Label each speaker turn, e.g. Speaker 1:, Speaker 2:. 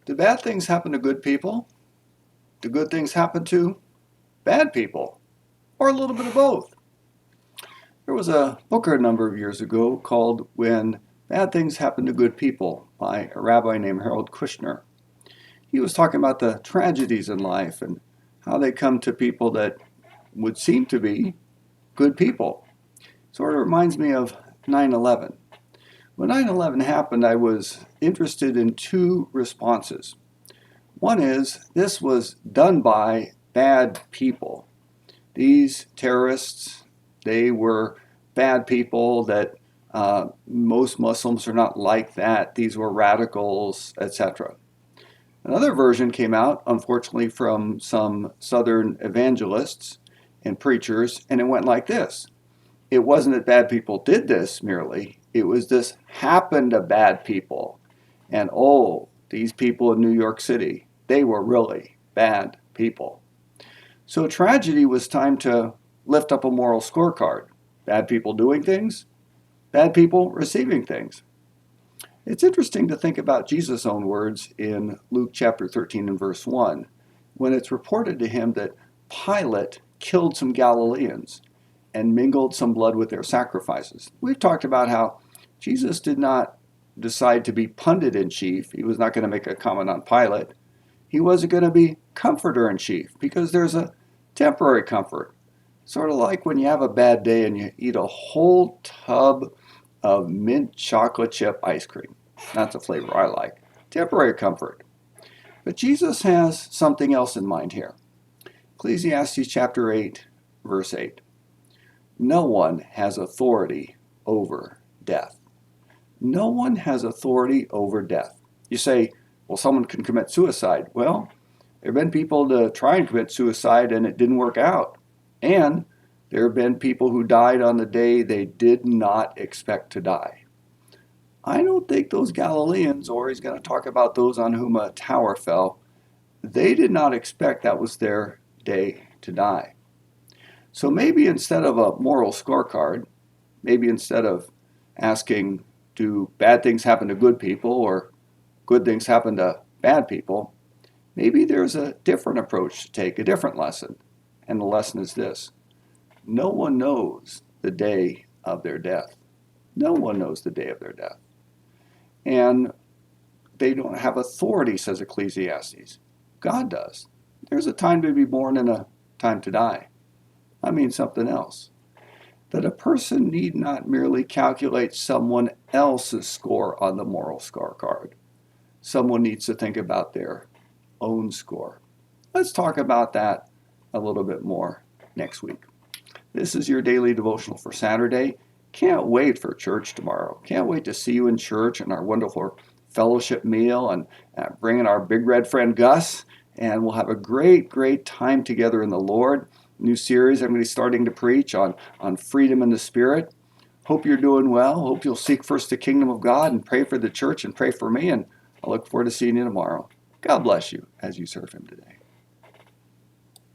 Speaker 1: Do bad things happen to good people? Do good things happen to bad people? Or a little bit of both? There was a book a number of years ago called When Bad Things Happen to Good People by a rabbi named Harold Kushner. He was talking about the tragedies in life and how they come to people that would seem to be good people. Sort of reminds me of 9/11. When 9/11 happened, I was interested in two responses. One is this was done by bad people. These terrorists, they were bad people that most Muslims are not like that. These were radicals, etc. Another version came out, unfortunately, from some Southern evangelists and preachers, and it went like this. It wasn't that bad people did this merely, it was this happened to bad people. And oh, these people in New York City, they were really bad people. So tragedy was time to lift up a moral scorecard. Bad people doing things, bad people receiving things. It's interesting to think about Jesus' own words in Luke chapter 13 and verse 1, when it's reported to him that Pilate killed some Galileans and mingled some blood with their sacrifices. We've talked about how Jesus did not decide to be pundit in chief. He was not going to make a comment on Pilate. He wasn't going to be comforter in chief because there's a temporary comfort. Sort of like when you have a bad day and you eat a whole tub of mint chocolate chip ice cream. That's a flavor I like. Temporary comfort. But Jesus has something else in mind here. Ecclesiastes chapter 8, verse 8. No one has authority over death. No one has authority over death. You say, well, someone can commit suicide. Well, there have been people to try and commit suicide and it didn't work out. And there have been people who died on the day they did not expect to die. I don't think those Galileans, or he's going to talk about those on whom a tower fell, they did not expect that was their day to die. So maybe instead of a moral scorecard, maybe instead of asking, do bad things happen to good people or good things happen to bad people, maybe there's a different approach to take, a different lesson. And the lesson is this. No one knows the day of their death. No one knows the day of their death. And they don't have authority, says Ecclesiastes. God does. There's a time to be born and a time to die. I mean something else. That a person need not merely calculate someone else's score on the moral scorecard. Someone needs to think about their own score. Let's talk about that a little bit more next week. This is your daily devotional for Saturday. Can't wait for church tomorrow. Can't wait to see you in church and our wonderful fellowship meal and bringing our big red friend Gus. And we'll have a great, great time together in the Lord. New series I'm going to be starting to preach on freedom in the Spirit. Hope you're doing well. Hope you'll seek first the kingdom of God and pray for the church and pray for me. And I look forward to seeing you tomorrow. God bless you as you serve Him today.